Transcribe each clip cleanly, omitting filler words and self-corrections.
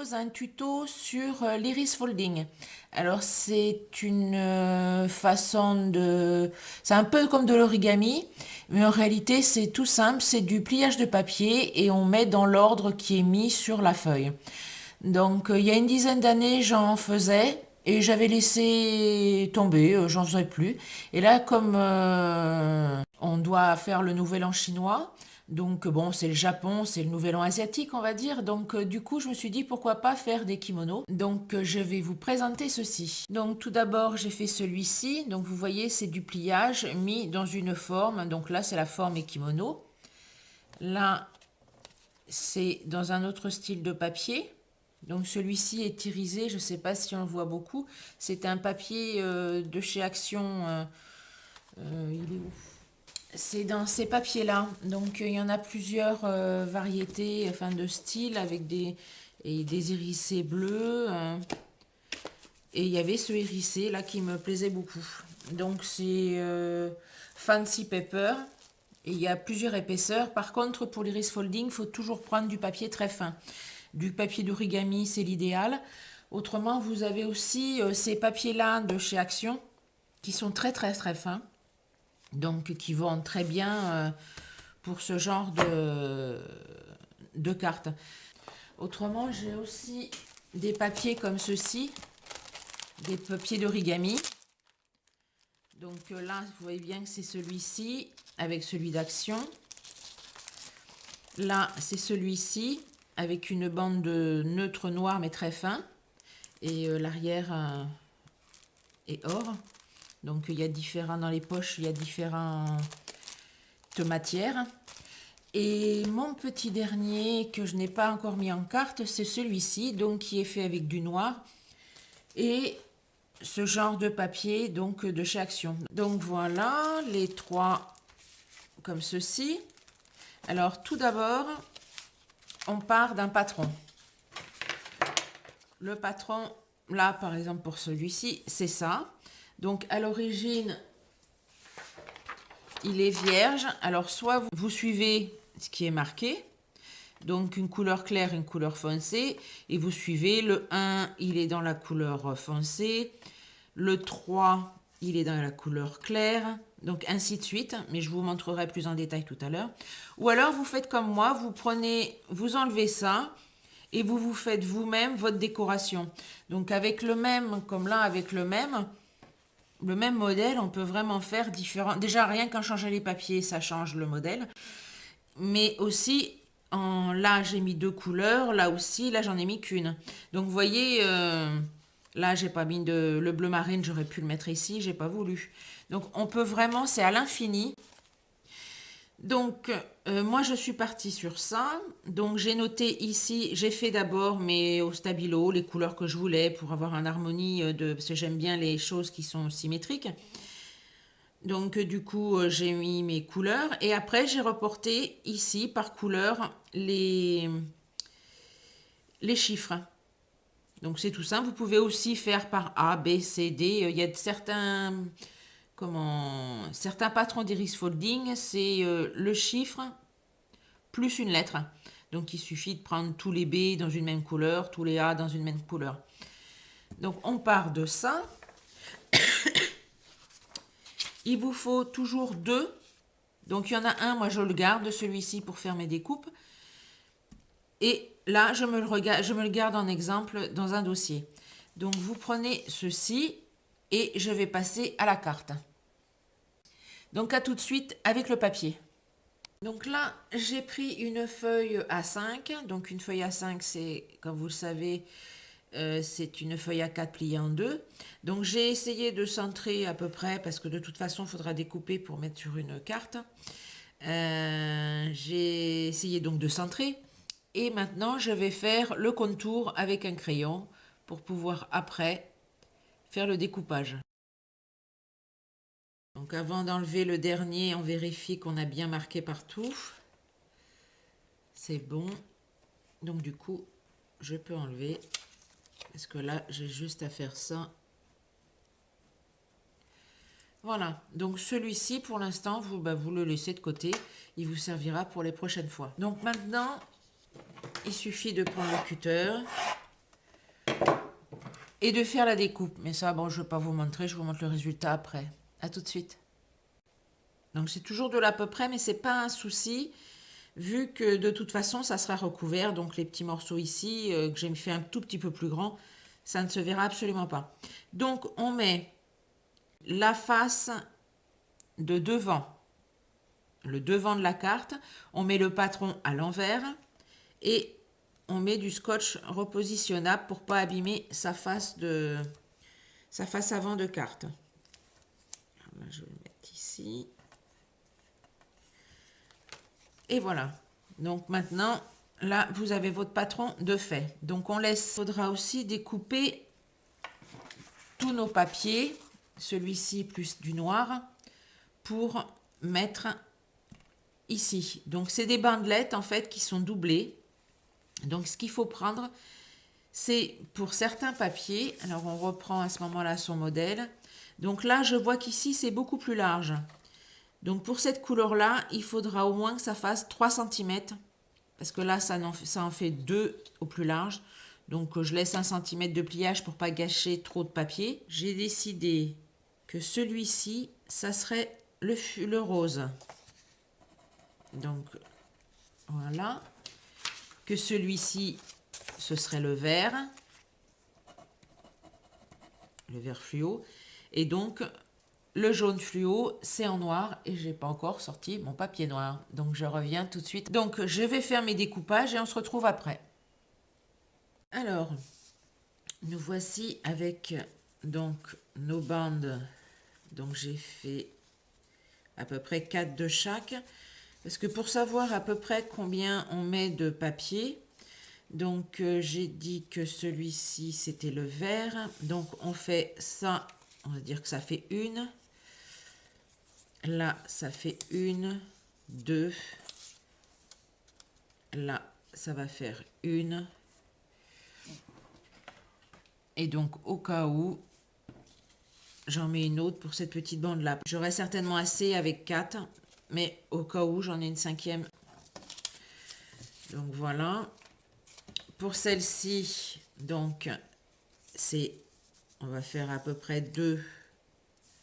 propose un tuto sur l'iris folding. Alors c'est une façon de... C'est un peu comme de l'origami, mais en réalité c'est tout simple, c'est du pliage de papier et on met dans l'ordre qui est mis sur la feuille. Donc il y a une dizaine d'années j'en faisais et j'avais laissé tomber, j'en faisais plus. Et là comme on doit faire le nouvel an chinois, donc bon, c'est le Japon, c'est le nouvel an asiatique, on va dire. Donc du coup, je me suis dit pourquoi pas faire des kimonos. Donc je vais vous présenter ceci. Donc tout d'abord, j'ai fait celui-ci. Donc vous voyez, c'est du pliage mis dans une forme. Donc là, c'est la forme kimono. Là, c'est dans un autre style de papier. Donc celui-ci est irisé, je ne sais pas si on le voit beaucoup. C'est un papier de chez Action. Il est où? C'est dans ces papiers-là. Donc il y en a plusieurs variétés, enfin de styles avec des hérissés bleus. Et il y avait ce hérissé là qui me plaisait beaucoup. Donc c'est Fancy Paper. Et il y a plusieurs épaisseurs. Par contre, pour l'iris folding, il faut toujours prendre du papier très fin. Du papier d'origami, c'est l'idéal. Autrement, vous avez aussi ces papiers-là de chez Action qui sont très très très fins. Donc qui vont très bien pour ce genre de cartes. Autrement, j'ai aussi des papiers comme ceci, des papiers d'origami. Donc là, vous voyez bien que c'est celui-ci avec celui d'Action. Là, c'est celui-ci avec une bande de neutre noir mais très fin. Et l'arrière est or. Donc il y a différents dans les poches, il y a différentes matières. Et mon petit dernier que je n'ai pas encore mis en carte, c'est celui-ci, donc qui est fait avec du noir et ce genre de papier donc de chez Action. Donc voilà les trois comme ceci. Alors tout d'abord, on part d'un patron. Le patron, là par exemple pour celui-ci, c'est ça. Donc à l'origine, il est vierge. Alors soit vous suivez ce qui est marqué, donc une couleur claire, une couleur foncée, et vous suivez le 1, il est dans la couleur foncée, le 3, il est dans la couleur claire, donc ainsi de suite, mais je vous montrerai plus en détail tout à l'heure. Ou alors vous faites comme moi, vous enlevez ça, et vous faites vous-même votre décoration. Donc avec le même, comme là avec le même modèle, on peut vraiment faire différent. Déjà, rien qu'en changeant les papiers, ça change le modèle. Mais aussi, là, j'ai mis deux couleurs. Là aussi, là, j'en ai mis qu'une. Donc, vous voyez, là, j'ai pas mis le bleu marine. J'aurais pu le mettre ici. J'ai pas voulu. Donc, on peut vraiment, c'est à l'infini. Donc, moi, je suis partie sur ça. Donc, j'ai noté ici, j'ai fait d'abord, mais au stabilo, les couleurs que je voulais pour avoir une harmonie, parce que j'aime bien les choses qui sont symétriques. Donc, du coup, j'ai mis mes couleurs. Et après, j'ai reporté ici, par couleur, les chiffres. Donc, c'est tout simple. Vous pouvez aussi faire par A, B, C, D. Il y a certains patrons d'iris folding, c'est le chiffre plus une lettre. Donc il suffit de prendre tous les B dans une même couleur, tous les A dans une même couleur. Donc on part de ça. Il vous faut toujours deux. Donc il y en a un, moi je le garde, celui-ci pour faire mes découpes. Et là, je me le garde en exemple dans un dossier. Donc vous prenez ceci et je vais passer à la carte. Donc à tout de suite avec le papier. Donc là, j'ai pris une feuille A5. Donc une feuille A5, c'est, comme vous le savez, c'est une feuille A4 pliée en deux. Donc j'ai essayé de centrer à peu près, parce que de toute façon, il faudra découper pour mettre sur une carte. J'ai essayé donc de centrer. Et maintenant, je vais faire le contour avec un crayon pour pouvoir après faire le découpage. Donc avant d'enlever le dernier, on vérifie qu'on a bien marqué partout. C'est bon. Donc du coup, je peux enlever. Parce que là, j'ai juste à faire ça. Voilà. Donc celui-ci, pour l'instant, vous le laissez de côté. Il vous servira pour les prochaines fois. Donc maintenant, il suffit de prendre le cutter et de faire la découpe. Mais ça, bon, je ne vais pas vous montrer, je vous montre le résultat après. À tout de suite. Donc c'est toujours de l'à peu près, mais c'est pas un souci, vu que de toute façon, ça sera recouvert. Donc les petits morceaux ici, que j'ai fait un tout petit peu plus grand, ça ne se verra absolument pas. Donc on met la face de devant, le devant de la carte, on met le patron à l'envers et on met du scotch repositionnable pour pas abîmer sa face avant de carte. Alors là, je vais le mettre ici. Et voilà. Donc maintenant, là, vous avez votre patron de fait. Donc on laisse. Il faudra aussi découper tous nos papiers, celui-ci plus du noir, pour mettre ici. Donc c'est des bandelettes en fait qui sont doublées. Donc ce qu'il faut prendre, c'est pour certains papiers, alors on reprend à ce moment-là son modèle. Donc là, je vois qu'ici, c'est beaucoup plus large. Donc pour cette couleur-là, il faudra au moins que ça fasse 3 cm, parce que là, ça en fait 2 au plus large. Donc je laisse 1 cm de pliage pour pas gâcher trop de papier. J'ai décidé que celui-ci, ça serait le rose. Donc voilà. Que celui-ci, ce serait le vert fluo. Et donc, le jaune fluo, c'est en noir et j'ai pas encore sorti mon papier noir. Donc, je reviens tout de suite. Donc, je vais faire mes découpages et on se retrouve après. Alors, nous voici avec donc nos bandes. Donc, j'ai fait à peu près 4 de chaque. Parce que pour savoir à peu près combien on met de papier, donc j'ai dit que celui-ci c'était le vert. Donc on fait ça, on va dire que ça fait une. Là ça fait une, deux. Là ça va faire une. Et donc au cas où, j'en mets une autre pour cette petite bande là. J'aurai certainement assez avec 4, mais au cas où j'en ai une 5e. Donc voilà. Pour celle-ci, donc on va faire à peu près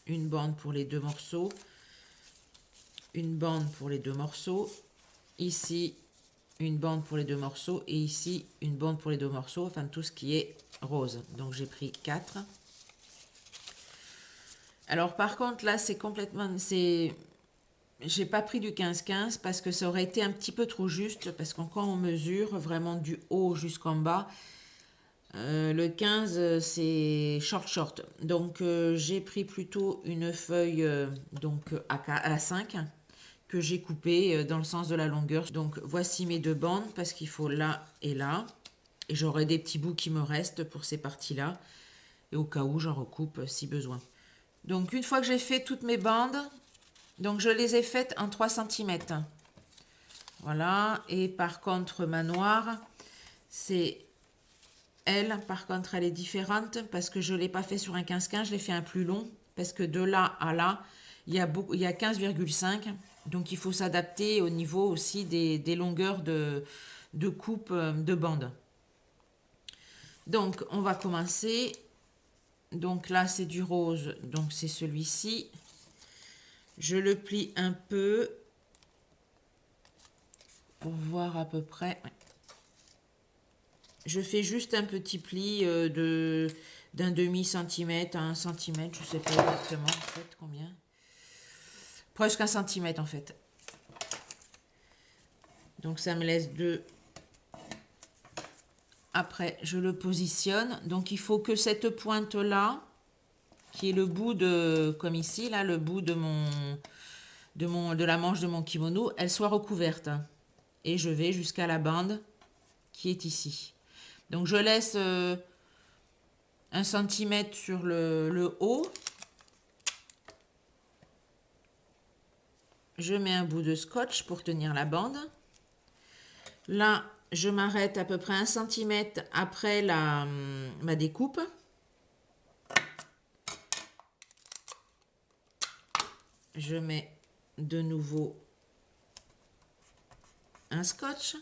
une bande pour les 2 morceaux, une bande pour les 2 morceaux, ici une bande pour les 2 morceaux et ici une bande pour les 2 morceaux, enfin tout ce qui est rose. Donc j'ai pris 4. Alors par contre là j'ai pas pris du 15-15 parce que ça aurait été un petit peu trop juste, parce que quand on mesure vraiment du haut jusqu'en bas, le 15 c'est short. Donc j'ai pris plutôt une feuille donc à 5 que j'ai coupée dans le sens de la longueur. Donc voici mes 2 bandes parce qu'il faut là et là. Et j'aurai des petits bouts qui me restent pour ces parties-là. Et au cas où j'en recoupe si besoin. Donc une fois que j'ai fait toutes mes bandes, donc je les ai faites en 3 cm. Voilà. Et par contre ma noire, elle, par contre, elle est différente parce que je ne l'ai pas fait sur un 15-15, je l'ai fait un plus long. Parce que de là à là, il y a 15,5. Donc, il faut s'adapter au niveau aussi des longueurs de coupe de bande. Donc, on va commencer. Donc là, c'est du rose. Donc, c'est celui-ci. Je le plie un peu pour voir à peu près. Je fais juste un petit pli d'un demi-centimètre à 1 centimètre. Je ne sais pas exactement en fait combien. Presque 1 centimètre en fait. Donc ça me laisse 2. Après, je le positionne. Donc il faut que cette pointe-là, qui est le bout comme ici, là, le bout de la manche de mon kimono, elle soit recouverte. Et je vais jusqu'à la bande qui est ici. Donc je laisse 1 centimètre sur le haut. Je mets un bout de scotch pour tenir la bande. Là, je m'arrête à peu près 1 centimètre après ma découpe. Je mets de nouveau un scotch.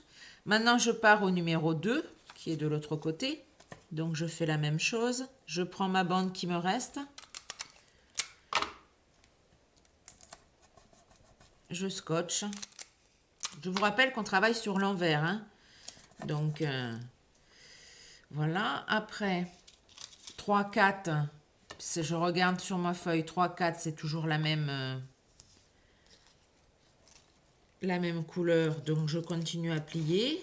Maintenant, je pars au numéro 2, qui est de l'autre côté. Donc je fais la même chose. Je prends ma bande qui me reste. Je scotche. Je vous rappelle qu'on travaille sur l'envers, hein. Donc voilà. Après 3, 4, je regarde sur ma feuille, 3, 4, c'est toujours la même couleur. Donc je continue à plier.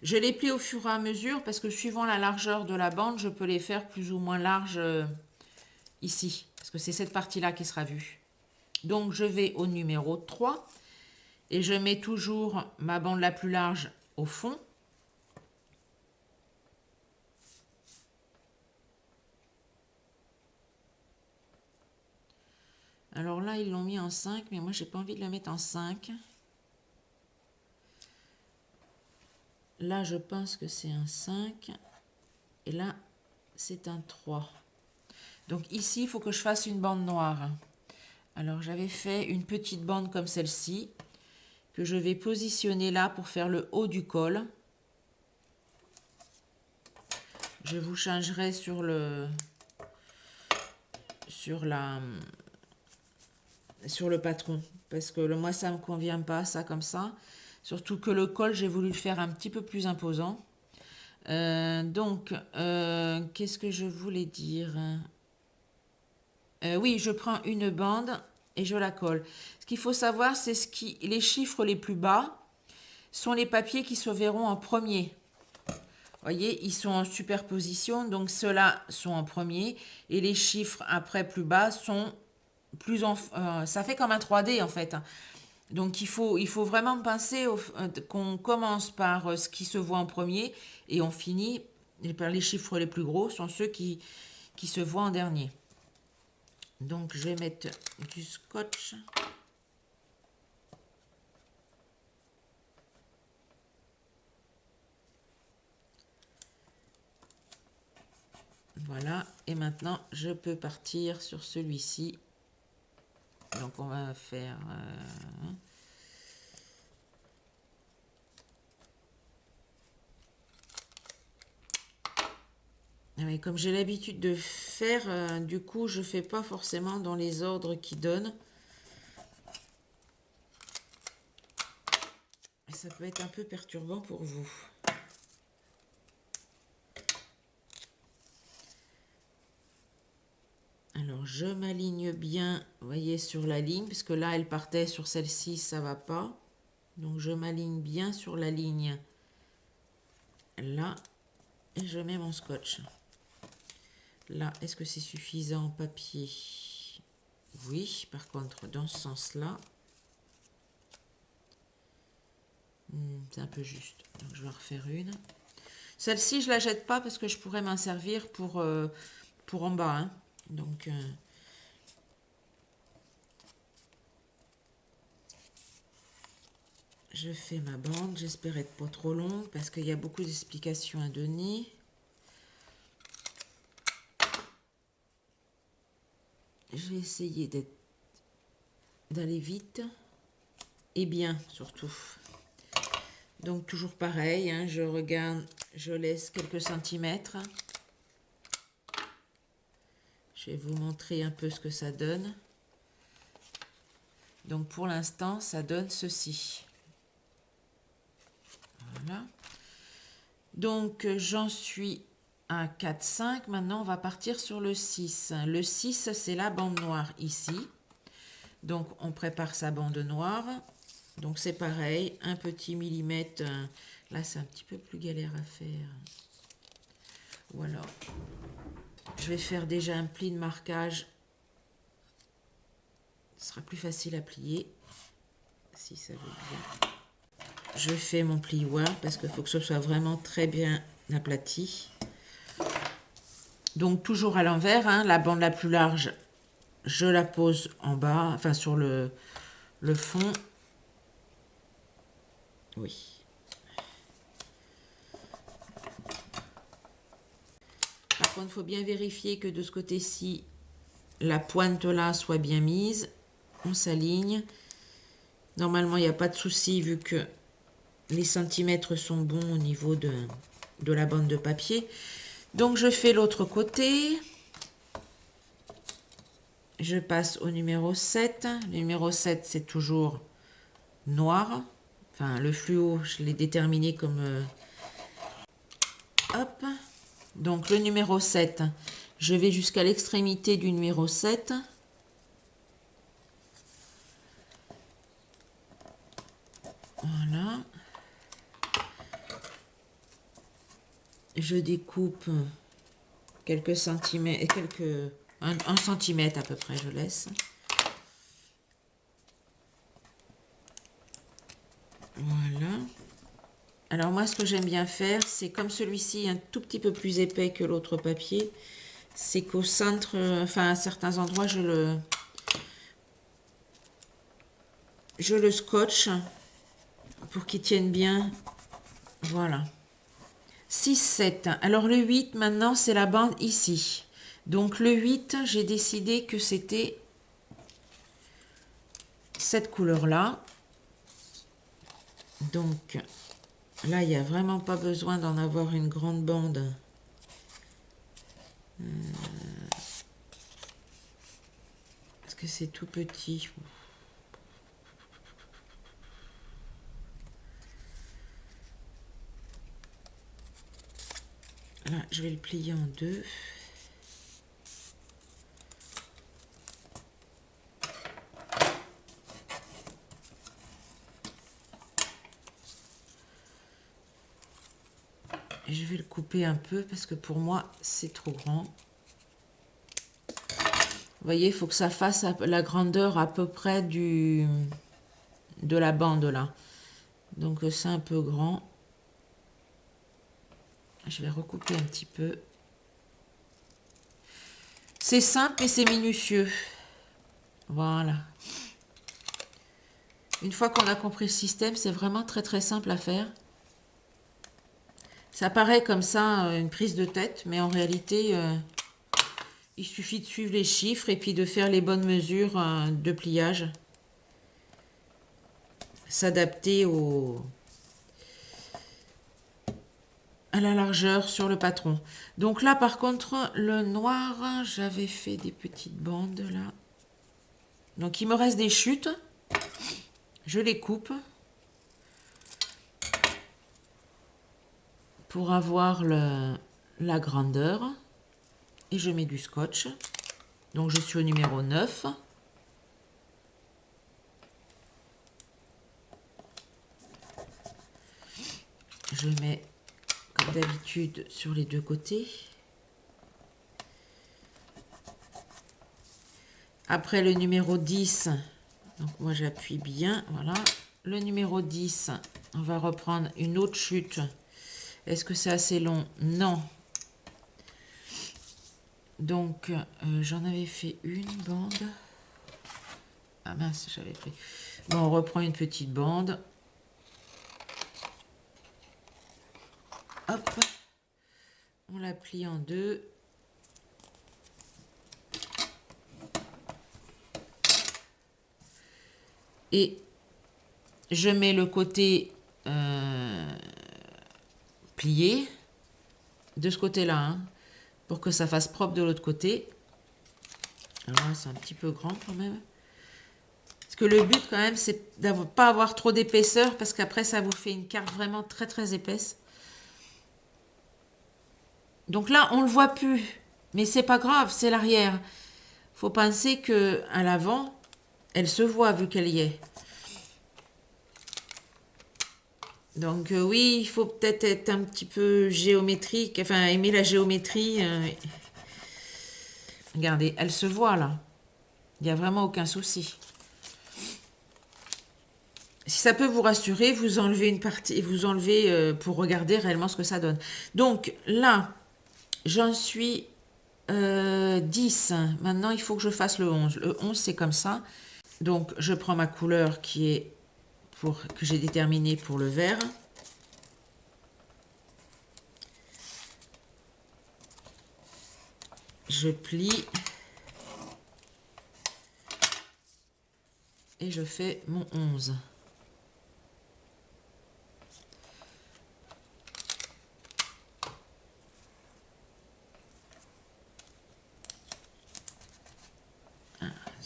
Je les plie au fur et à mesure parce que suivant la largeur de la bande, je peux les faire plus ou moins larges ici. Parce que c'est cette partie-là qui sera vue. Donc je vais au numéro 3 et je mets toujours ma bande la plus large au fond. Alors là, ils l'ont mis en 5, mais moi, j'ai pas envie de le mettre en 5. Là, je pense que c'est un 5. Et là, c'est un 3. Donc ici, il faut que je fasse une bande noire. Alors, j'avais fait une petite bande comme celle-ci, que je vais positionner là pour faire le haut du col. Je vous changerai sur le patron, parce que moi, ça me convient pas, ça, comme ça. Surtout que le col, j'ai voulu le faire un petit peu plus imposant. Qu'est-ce que je voulais dire? Oui, je prends une bande et je la colle. Ce qu'il faut savoir, c'est les chiffres les plus bas sont les papiers qui se verront en premier. Vous voyez, ils sont en superposition, donc ceux-là sont en premier. Et les chiffres après plus bas sont plus en... ça fait comme un 3D en fait. Donc il faut vraiment penser qu'on commence par ce qui se voit en premier et on finit par les chiffres les plus gros sont ceux qui se voient en dernier. Donc je vais mettre du scotch. Voilà, et maintenant je peux partir sur celui-ci. Donc on va faire... Oui, comme j'ai l'habitude de faire, du coup, je ne fais pas forcément dans les ordres qu'ils donnent. Et ça peut être un peu perturbant pour vous. Alors, je m'aligne bien, vous voyez, sur la ligne, parce que là, elle partait sur celle-ci, ça ne va pas. Donc, je m'aligne bien sur la ligne là, et je mets mon scotch. Là, est-ce que c'est suffisant en papier? Oui, par contre, dans ce sens-là, c'est un peu juste. Donc, je vais en refaire une. Celle-ci, je ne la jette pas parce que je pourrais m'en servir pour en bas. Hein. Donc, je fais ma bande. J'espère être pas trop longue parce qu'il y a beaucoup d'explications à donner. Je vais essayer d'aller vite et bien surtout. Donc toujours pareil, hein, je regarde, je laisse quelques centimètres. Je vais vous montrer un peu ce que ça donne. Donc pour l'instant, ça donne ceci. Voilà. Donc j'en suis à 4, 5. Maintenant, on va partir sur le 6. Le 6, c'est la bande noire ici. Donc on prépare sa bande noire. Donc c'est pareil, un petit millimètre. Là, c'est un petit peu plus galère à faire. Voilà. Je vais faire déjà un pli de marquage. Ce sera plus facile à plier. Si ça veut bien. Je fais mon plioir parce qu'il faut que ce soit vraiment très bien aplati. Donc toujours à l'envers, hein, la bande la plus large, je la pose en bas, enfin sur le fond. Oui. Par contre, il faut bien vérifier que de ce côté-ci, la pointe là soit bien mise. On s'aligne. Normalement, il n'y a pas de souci vu que les centimètres sont bons au niveau de la bande de papier. Donc je fais l'autre côté. Je passe au numéro 7. Le numéro 7, c'est toujours noir. Enfin, le fluo, je l'ai déterminé comme... hop. Donc le numéro 7, je vais jusqu'à l'extrémité du numéro 7. Voilà. Je découpe quelques centimètres, un centimètre à peu près, je laisse. Voilà. Alors moi, ce que j'aime bien faire, c'est comme celui-ci un tout petit peu plus épais que l'autre papier, c'est qu'au centre, enfin à certains endroits, je le scotche pour qu'il tienne bien. Voilà. 6, 7. Alors le 8, maintenant, c'est la bande ici. Donc le 8, j'ai décidé que c'était cette couleur-là. Donc là, il n'y a vraiment pas besoin d'en avoir une grande bande. Parce que c'est tout petit. Là, je vais le plier en deux. Et je vais le couper un peu parce que pour moi, c'est trop grand. Vous voyez, il faut que ça fasse la grandeur à peu près de la bande là. Donc c'est un peu grand. Je vais recouper un petit peu. C'est simple et c'est minutieux. Voilà. Une fois qu'on a compris le système, c'est vraiment très très simple à faire. Ça paraît comme ça une prise de tête, mais en réalité, il suffit de suivre les chiffres et puis de faire les bonnes mesures de pliage. S'adapter à la largeur sur le patron. Donc là, par contre, le noir, j'avais fait des petites bandes là. Donc il me reste des chutes. Je les coupe pour avoir la grandeur. Et je mets du scotch. Donc je suis au numéro 9. Je mets comme d'habitude sur les deux côtés. Après le numéro 10, donc moi j'appuie bien, voilà. Le numéro 10, on va reprendre une autre chute. Est-ce que c'est assez long? Non. Donc j'en avais fait une bande. Ah mince, j'avais pris. Bon, on reprend une petite bande. Hop. On la plie en deux. Et je mets le côté plié de ce côté-là, hein, pour que ça fasse propre de l'autre côté. Alors là, c'est un petit peu grand quand même. Parce que le but quand même, c'est de ne pas avoir trop d'épaisseur, parce qu'après, ça vous fait une carte vraiment très très épaisse. Donc là, on ne le voit plus, mais c'est pas grave, c'est l'arrière. Faut penser que à l'avant, elle se voit vu qu'elle y est. Donc oui, il faut peut-être être un petit peu géométrique, enfin aimer la géométrie. Regardez, elle se voit là. Il n'y a vraiment aucun souci. Si ça peut vous rassurer, vous enlevez une partie, vous enlevez pour regarder réellement ce que ça donne. Donc là, j'en suis 10. Maintenant, il faut que je fasse le 11. Le 11, c'est comme ça. Donc, je prends ma couleur que j'ai déterminée pour le vert. Je plie. Et je fais mon 11.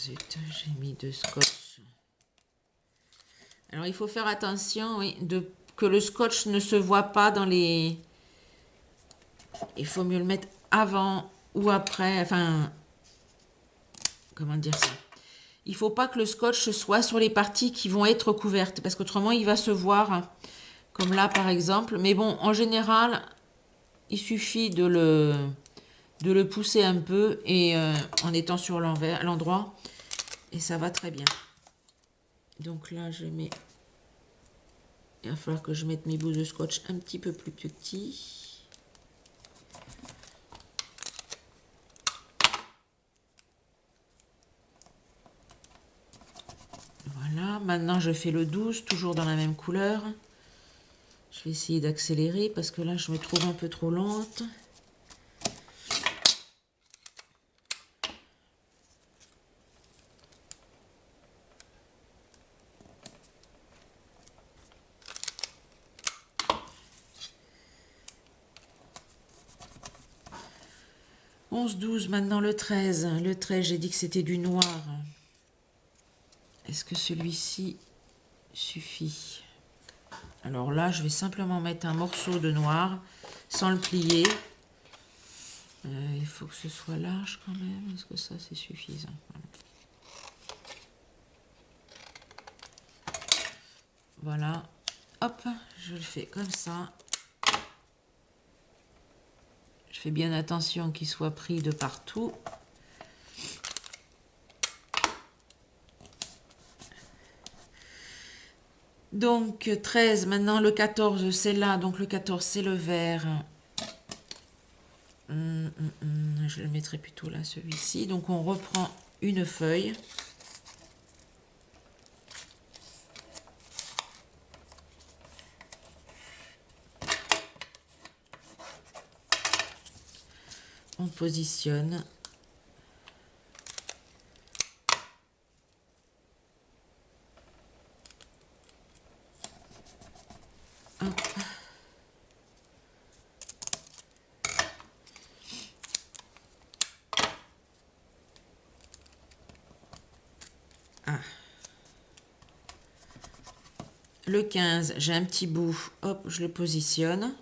zut, j'ai mis de scotch. Alors il faut faire attention, oui, que le scotch ne se voit pas dans les... Il faut mieux le mettre avant ou après, enfin... Comment dire ça? Il faut pas que le scotch soit sur les parties qui vont être couvertes, parce qu'autrement il va se voir, comme là par exemple. Mais bon, en général, il suffit de le pousser un peu et en étant sur l'endroit, et ça va très bien. Donc là, je mets... Il va falloir que je mette mes bouts de scotch un petit peu plus petits. Voilà, maintenant je fais le 12, toujours dans la même couleur. Je vais essayer d'accélérer parce que là je me trouve un peu trop lente. « 11, 12, maintenant le 13. Le 13, j'ai dit que c'était du noir. Est-ce que celui-ci suffit? Alors là, je vais simplement mettre un morceau de noir sans le plier. Il faut que ce soit large quand même. Est-ce que ça, c'est suffisant? Voilà. Hop, je le fais comme ça. Je fais bien attention qu'il soit pris de partout. Donc 13, maintenant le 14, c'est là. Donc le 14, c'est le vert. Je le mettrai plutôt là, celui-ci. Donc on reprend une feuille. On positionne. Hop. Ah. Le 15, j'ai un petit bout. Hop, je le positionne.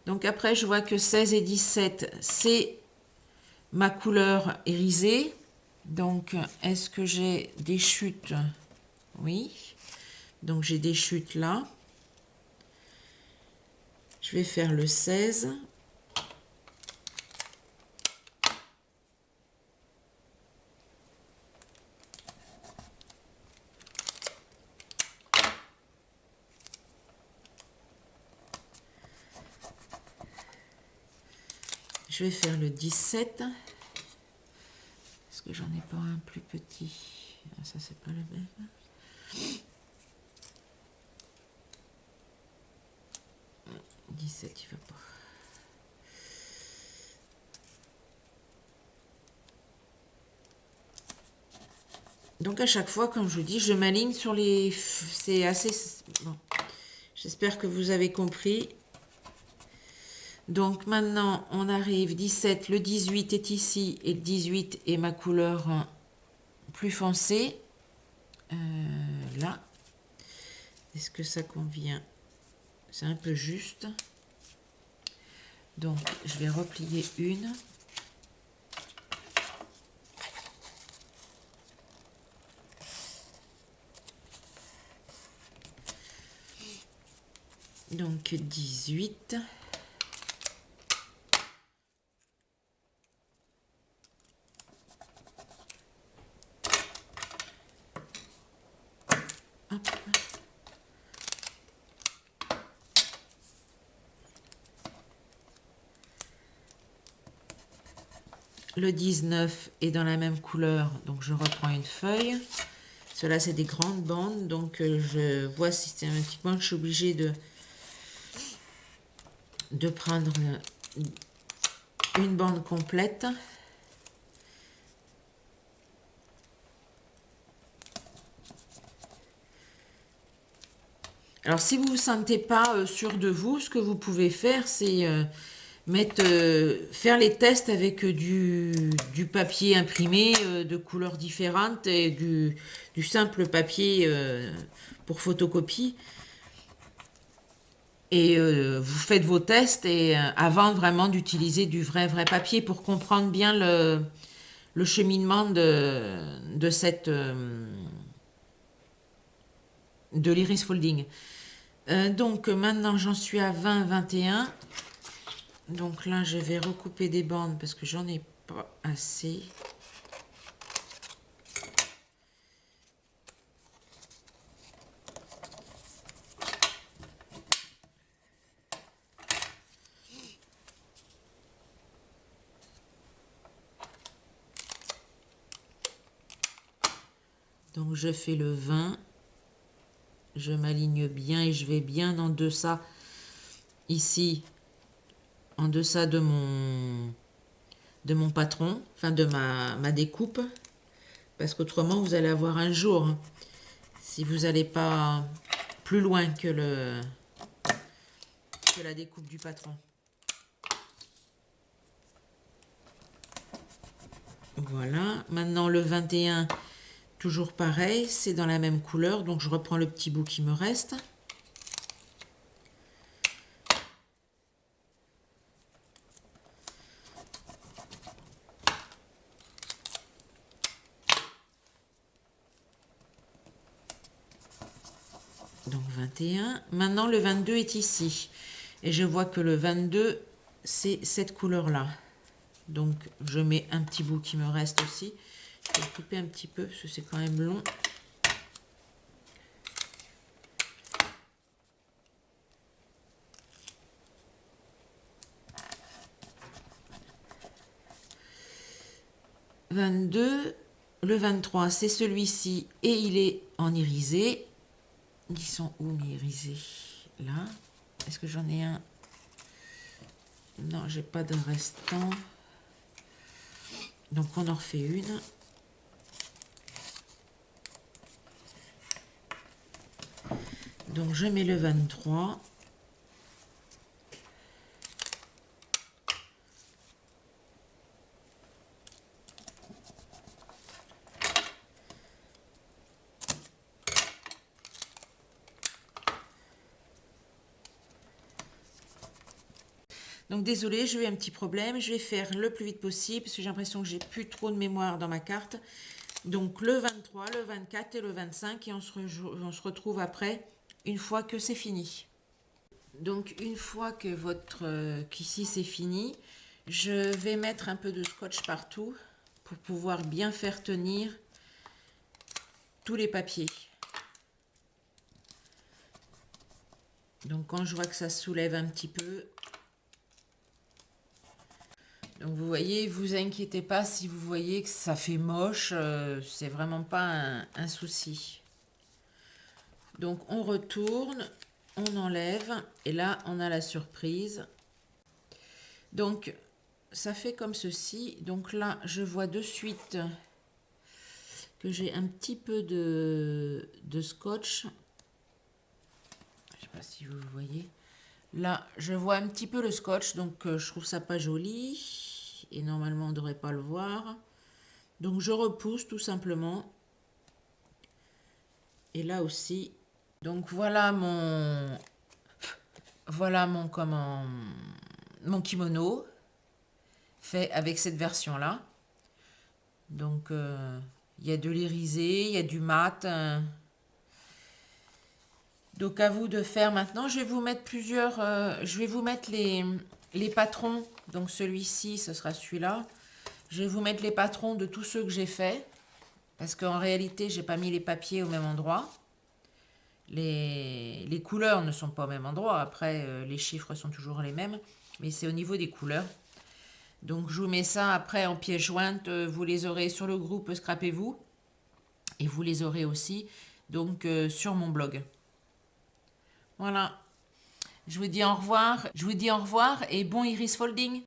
Donc après, je vois que 16 et 17, c'est ma couleur irisée. Donc, est-ce que j'ai des chutes? Oui. Donc, j'ai des chutes là. Je vais faire le 16. Je vais faire le 17. Est-ce que j'en ai pas un plus petit? Ah, ça, c'est pas le même. Ah, 17, il va pas. Donc à chaque fois, comme je vous dis, je m'aligne sur les... C'est assez... Bon. J'espère que vous avez compris. Donc maintenant, on arrive 17, le 18 est ici et le 18 est ma couleur plus foncée. Là. Est-ce que ça convient? C'est un peu juste. Donc, je vais replier une. Donc, 18. Hop. Le 19 est dans la même couleur, donc je reprends une feuille. Cela, c'est des grandes bandes, donc je vois systématiquement que je suis obligée de prendre une bande complète. Alors, si vous ne vous sentez pas sûr de vous, ce que vous pouvez faire, c'est faire les tests avec du papier imprimé de couleurs différentes et du simple papier pour photocopie. Et vous faites vos tests et avant vraiment d'utiliser du vrai papier pour comprendre bien le cheminement de de l'iris folding. Donc maintenant j'en suis à 20-21. Donc là je vais recouper des bandes parce que j'en ai pas assez. Donc je fais le 20. Je m'aligne bien et je vais bien en deçà, ici, en deçà de mon patron, enfin de ma découpe, parce qu'autrement vous allez avoir un jour, hein, si vous n'allez pas plus loin que la découpe du patron. Voilà, maintenant le 21, toujours pareil, c'est dans la même couleur, donc je reprends le petit bout qui me reste. Donc 21. Maintenant le 22 est ici. Et je vois que le 22, c'est cette couleur-là. Donc je mets un petit bout qui me reste aussi. Je vais couper un petit peu parce que c'est quand même long. « 22, le 23, c'est celui-ci et il est en irisé. Ils sont où mes irisés? Là. Est-ce que j'en ai un? Non, j'ai pas de restant. Donc on en refait une. Donc je mets le 23. Donc désolé, j'ai eu un petit problème. Je vais faire le plus vite possible parce que j'ai l'impression que j'ai plus trop de mémoire dans ma carte. Donc le 23, le 24 et le 25 et on se retrouve après une fois que c'est fini. Donc une fois que qu'ici c'est fini, je vais mettre un peu de scotch partout pour pouvoir bien faire tenir tous les papiers. Donc quand je vois que ça soulève un petit peu, donc vous voyez, vous inquiétez pas si vous voyez que ça fait moche, c'est vraiment pas un souci. Donc on retourne, on enlève et là on a la surprise. Donc ça fait comme ceci. Donc là je vois de suite que j'ai un petit peu de scotch. Je sais pas si vous voyez. Là je vois un petit peu le scotch, donc je trouve ça pas joli. Et normalement on ne devrait pas le voir. Donc je repousse tout simplement. Et là aussi. Donc voilà mon mon kimono fait avec cette version là. Donc il y a de l'irisé, il y a du mat. Donc à vous de faire maintenant. Je vais vous mettre je vais vous mettre les patrons. Donc celui-ci, ce sera celui-là. Je vais vous mettre les patrons de tous ceux que j'ai fait. Parce qu'en réalité, j'ai pas mis les papiers au même endroit. Les couleurs ne sont pas au même endroit. Après, les chiffres sont toujours les mêmes. Mais c'est au niveau des couleurs. Donc je vous mets ça après en pièce jointe. Vous les aurez sur le groupe Scrapez-vous. Et vous les aurez aussi donc sur mon blog. Voilà. Je vous dis au revoir. Je vous dis au revoir et bon iris folding.